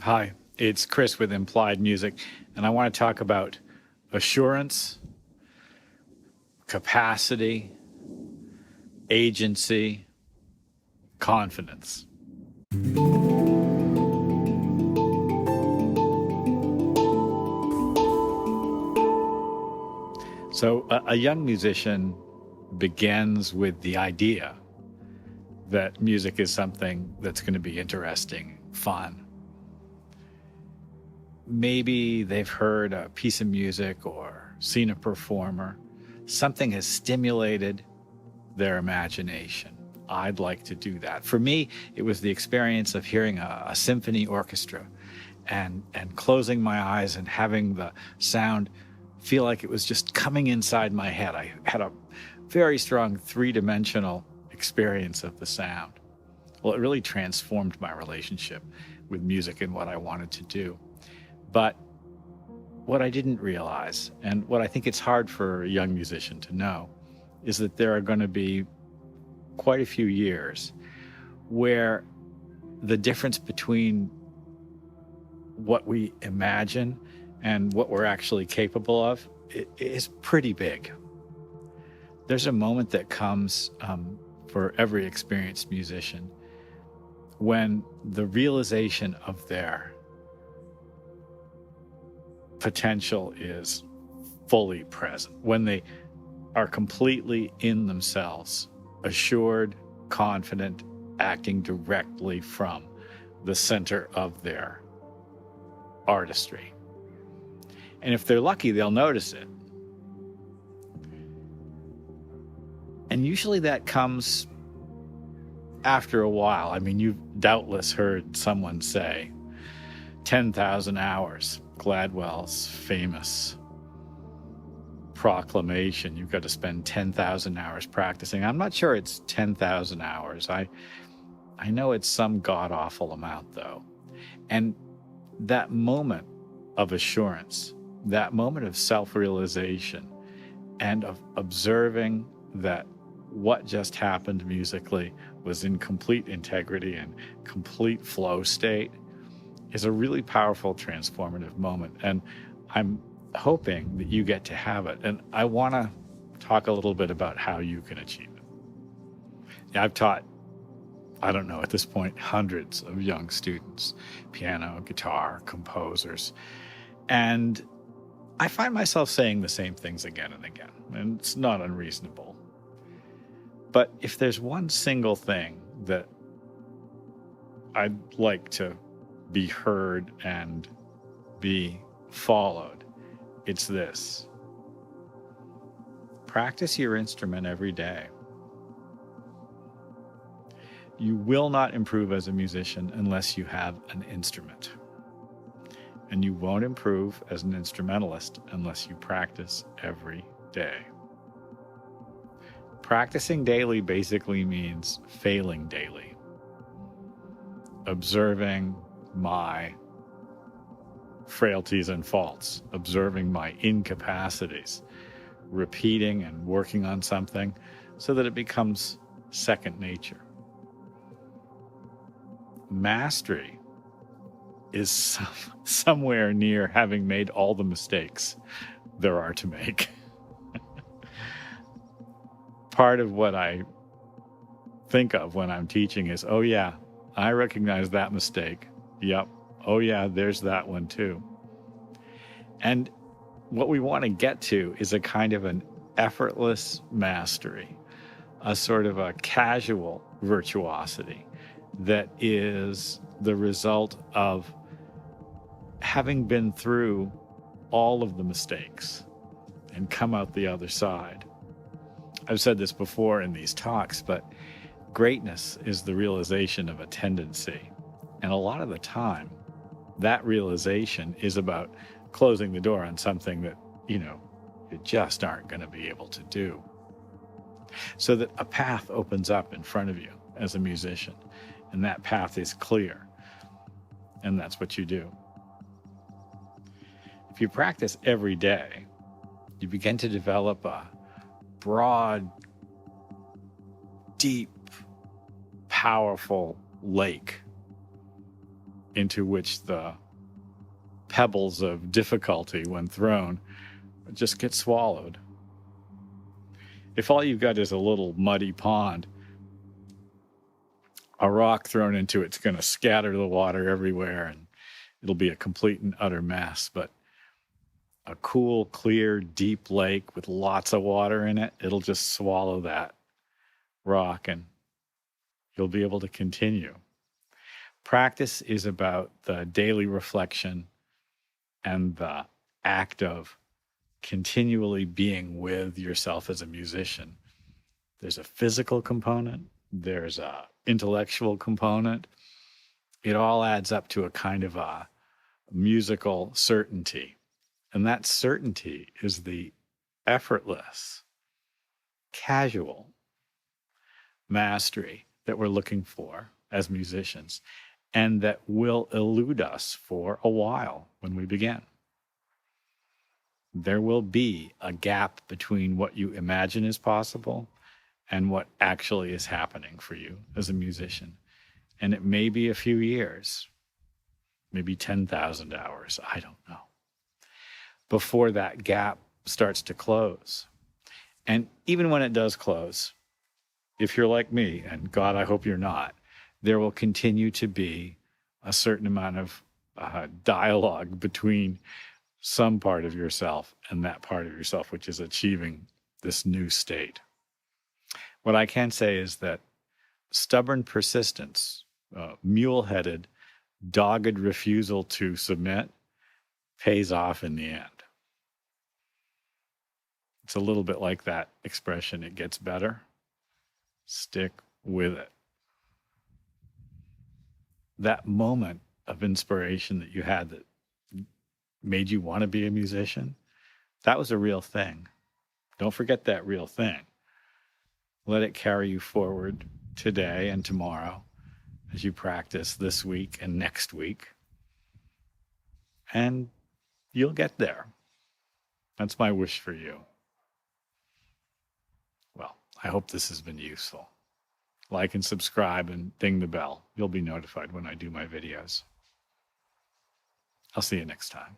Hi, it's Chris with Implied Music, and I want to talk about assurance, capacity, agency, confidence. So, a young musician begins with the idea that music is something that's going to be interesting, fun. Maybe they've heard a piece of music or seen a performer. Something has stimulated their imagination. I'd like to do that. For me, it was the experience of hearing a symphony orchestra and closing my eyes and having the sound feel like it was just coming inside my head. I had a very strong three-dimensional experience of the sound. Well, it really transformed my relationship with music and what I wanted to do. But what I didn't realize, and what I think it's hard for a young musician to know, is that there are going to be quite a few years where the difference between what we imagine and what we're actually capable of is pretty big. There's a moment that comes for every experienced musician when the realization of their potential is fully present, when they are completely in themselves, assured, confident, acting directly from the center of their artistry. And if they're lucky, they'll notice it. And usually that comes after a while. I mean, you've doubtless heard someone say 10,000 hours, Gladwell's famous proclamation. You've got to spend 10,000 hours practicing. I'm not sure it's 10,000 hours. I know it's some god-awful amount, though. And that moment of assurance, that moment of self-realization and of observing that what just happened musically was in complete integrity and complete flow state is a really powerful, transformative moment. And I'm hoping that you get to have it. And I want to talk a little bit about how you can achieve it. Yeah, I've taught, I don't know, at this point, hundreds of young students, piano, guitar, composers. And I find myself saying the same things again and again, and it's not unreasonable. But if there's one single thing that I'd like to be heard and be followed, it's this: practice your instrument every day. You will not improve as a musician unless you have an instrument. And you won't improve as an instrumentalist unless you practice every day. Practicing daily basically means failing daily. Observing my frailties and faults, observing my incapacities, repeating and working on something so that it becomes second nature. Mastery is somewhere near having made all the mistakes there are to make. Part of what I think of when I'm teaching is, oh yeah, I recognize that mistake. Yep. Oh yeah, there's that one too. And what we want to get to is a kind of an effortless mastery, a sort of a casual virtuosity that is the result of having been through all of the mistakes and come out the other side. I've said this before in these talks, but greatness is the realization of a tendency. And a lot of the time, that realization is about closing the door on something that, you just aren't going to be able to do. So that a path opens up in front of you as a musician, and that path is clear. And that's what you do. If you practice every day, you begin to develop a broad, deep, powerful lake into which the pebbles of difficulty, when thrown, just get swallowed. If all you've got is a little muddy pond, a rock thrown into it's going to scatter the water everywhere and it'll be a complete and utter mess. But a cool, clear, deep lake with lots of water in it, it'll just swallow that rock and you'll be able to continue. Practice is about the daily reflection and the act of continually being with yourself as a musician. There's a physical component, there's a intellectual component. It all adds up to a kind of a musical certainty. And that certainty is the effortless, casual mastery that we're looking for as musicians, and that will elude us for a while when we begin. There will be a gap between what you imagine is possible and what actually is happening for you as a musician. And it may be a few years, maybe 10,000 hours, I don't know, before that gap starts to close. And even when it does close, if you're like me, and God, I hope you're not, there will continue to be a certain amount of dialogue between some part of yourself and that part of yourself, which is achieving this new state. What I can say is that stubborn persistence, mule-headed, dogged refusal to submit, pays off in the end. It's a little bit like that expression, it gets better. Stick with it. That moment of inspiration that you had that made you want to be a musician, that was a real thing. Don't forget that real thing. Let it carry you forward today and tomorrow as you practice this week and next week. And you'll get there. That's my wish for you. Well, I hope this has been useful. Like and subscribe and ding the bell. You'll be notified when I do my videos. I'll see you next time.